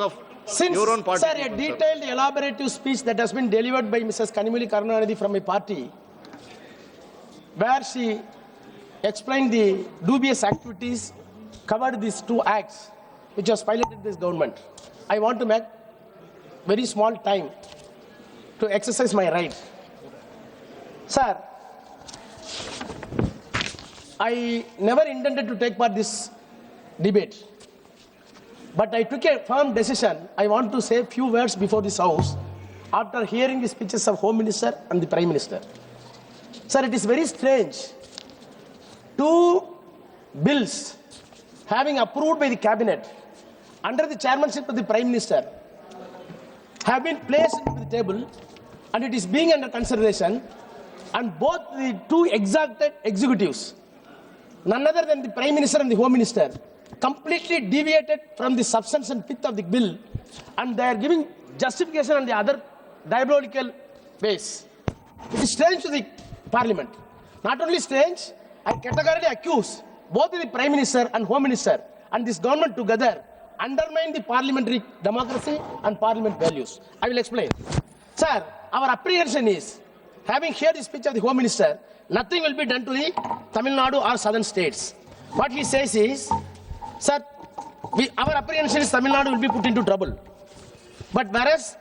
of Since, your own party. sir, a detailed, elaborative speech that has been delivered by Mrs. Kanimuli Karunanidhi from my party, where she explained the dubious activities, covered these two acts which was piloted this government. I want to make very small time to exercise my right. Sir, I never intended to take part in this debate, but I took a firm decision. I want to say a few words before this House after hearing the speeches of Home Minister and the Prime Minister. Sir, it is very strange. Two bills having approved by the Cabinet under the chairmanship of the Prime Minister have been placed on the table and it is being under consideration, and both the two exalted executives, none other than the Prime Minister and the Home Minister, completely deviated from the substance and pith of the bill, and they are giving justification on the other diabolical ways. It is strange to the Parliament. Not only strange, I categorically accuse both the Prime Minister and Home Minister and this government together undermine the parliamentary democracy and parliament values. I will explain. Sir, our apprehension is, having heard the speech of the Home Minister, nothing will be done to the Tamil Nadu or southern states. What he says is, sir, our apprehension is Tamil Nadu will be put into trouble. But whereas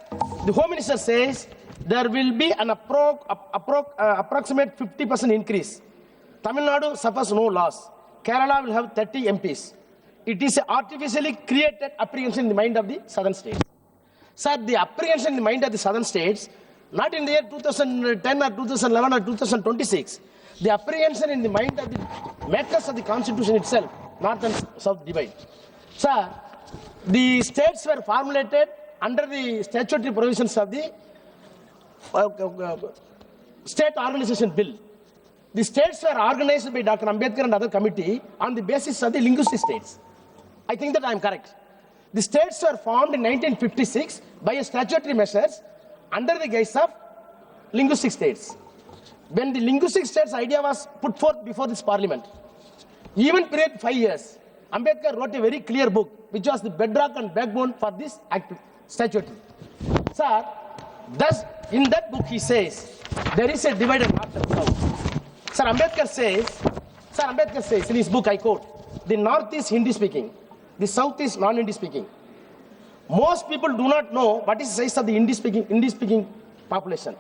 the Home Minister says there will be an approximate 50% increase. Tamil Nadu suffers no loss. Kerala will have 30 MPs. It is an artificially created apprehension in the mind of the southern states. Sir, the apprehension in the mind of the southern states, not in the year 2010 or 2011 or 2026, the apprehension in the mind of the makers of the constitution itself, north and south divide. Sir, the states were formulated under the statutory provisions of the State Organization Bill. The states were organized by Dr. Ambedkar and other committee on the basis of the linguistic states. I think that I am correct. The states were formed in 1956 by a statutory measures under the guise of linguistic states. When the linguistic states idea was put forth before this parliament, even period 5 years, Ambedkar wrote a very clear book, which was the bedrock and backbone for this statutory. Sir, thus in that book he says there is a divided north and south. Sir, Ambedkar says in his book, I quote, the north is Hindi speaking, the south is non-Hindi speaking. Most people do not know what is the size of the Hindi speaking population.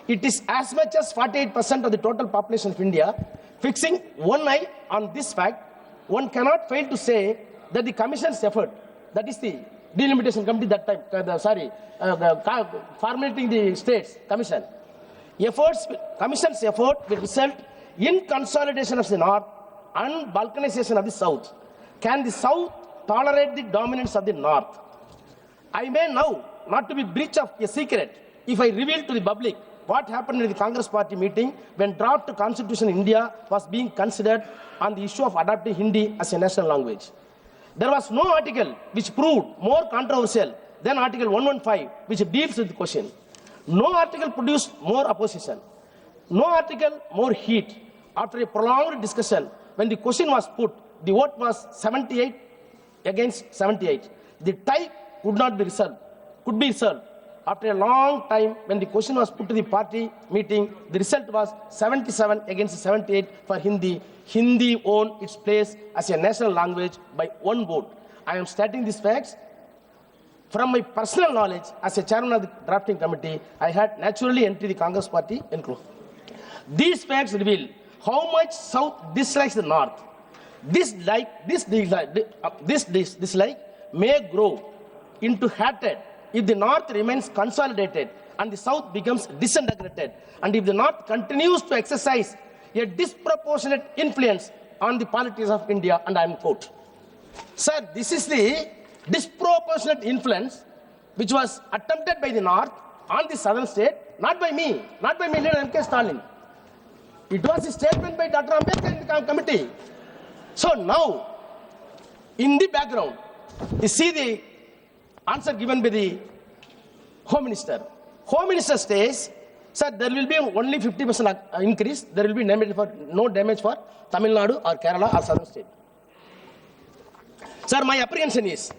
It is as much as 48% of the total population of India. Fixing one eye on this fact, one cannot fail to say that the Commission's effort, that is the delimitation committee that time, formulating the states, Commission's effort will result in consolidation of the north and balkanization of the south. Can the south tolerate the dominance of the north? I may now not to be breach of a secret if I reveal to the public what happened in the Congress party meeting when draft constitution in India was being considered on the issue of adopting Hindi as a national language. There was no article which proved more controversial than Article 115, which deals with the question. No article produced more opposition. No article more heat. After a prolonged discussion, when the question was put, the vote was 78 against 78. The tie could be resolved. After a long time, when the question was put to the party meeting, the result was 77 against 78 for Hindi. Hindi owned its place as a national language by one vote. I am stating these facts from my personal knowledge. As a chairman of the drafting committee, I had naturally entered the Congress party included. These facts reveal how much South dislikes the North. This dislike may grow into hatred if the North remains consolidated and the South becomes disintegrated, and if the North continues to exercise a disproportionate influence on the politics of India, and I am quote. Sir, this is the disproportionate influence which was attempted by the North on the southern state, not by me, leader M.K. Stalin. It was a statement by Dr. Ambedkar in the committee. So now, in the background, you see the answer given by the Home Minister. Home Minister says, sir, there will be only 50% increase. There will be no damage for Tamil Nadu or Kerala or southern state. Sir, my apprehension is,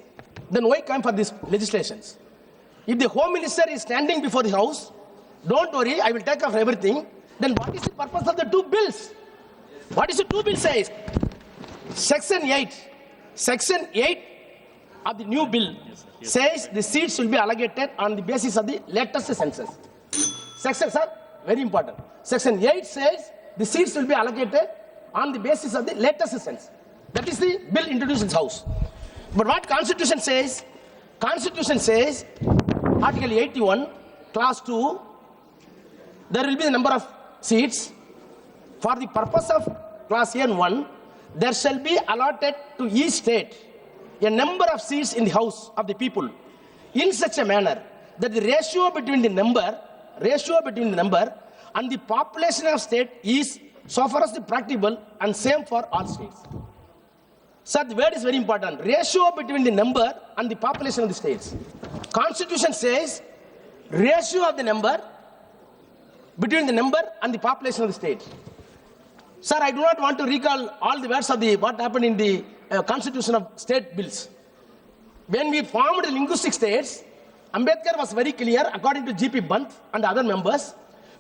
then why come for these legislations? If the Home Minister is standing before the House, don't worry, I will take off everything, then what is the purpose of the two bills? What is the two bills says? Section 8 of the new bill says the seats will be allocated on the basis of the latest census. Section, sir, very important. Section 8 says the seats will be allocated on the basis of the latest census. That is the bill introduced in the House. But what Constitution says? Constitution says, Article 81, Clause 2, there will be the number of seats. For the purpose of Clause A and 1, there shall be allotted to each state a number of seats in the House of the people in such a manner that the ratio between the number and the population of state is so far as the practicable and same for all states. Sir, the word is very important. Ratio between the number and the population of the states. Constitution says ratio of the number between the number and the population of the state. Sir, I do not want to recall all the words of what happened in the constitution of state bills. When we formed the linguistic states, Ambedkar was very clear, according to G.P. Bant and other members,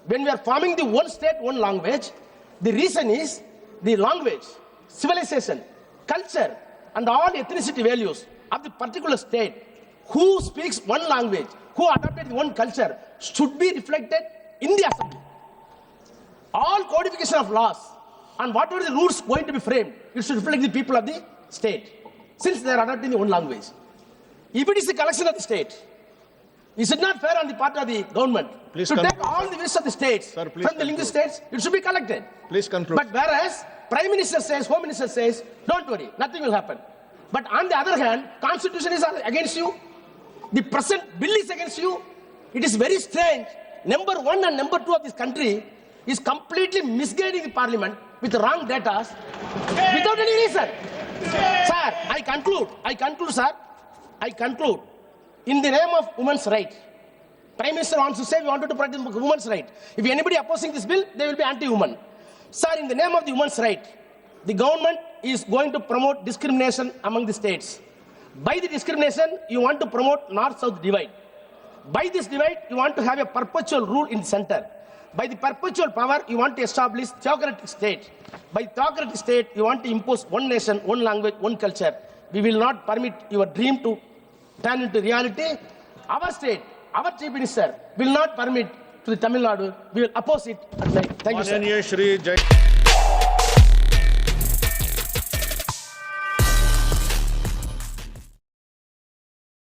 when we are forming the one state, one language, the reason is the language, civilization, culture, and all ethnicity values of the particular state who speaks one language, who adopted one culture, should be reflected in the assembly. All codification of laws and whatever the rules going to be framed, it should reflect the people of the state, since they are adopting the one language. If it is a collection of the state, is it not fair on the part of the government to take all the wishes of the states from the linguistic states? It should be collected. Please conclude. But whereas Prime Minister says, Home Minister says, don't worry, nothing will happen. But on the other hand, Constitution is against you. The present bill is against you. It is very strange. Number 1 and number 2 of this country is completely misguiding the Parliament with wrong data without any reason. Sir, I conclude, sir. I conclude. In the name of women's right, Prime Minister wants to say we wanted to protect women's right. If anybody opposing this bill, they will be anti-woman. Sir, in the name of the women's right, the government is going to promote discrimination among the states. By the discrimination, you want to promote north-south divide. By this divide, you want to have a perpetual rule in the center. By the perpetual power, you want to establish theocratic state. By theocratic state, you want to impose one nation, one language, one culture. We will not permit your dream to turn into reality. Our state, our Chief Minister will not permit to the Tamil Nadu. We will oppose it. Thank you, sir.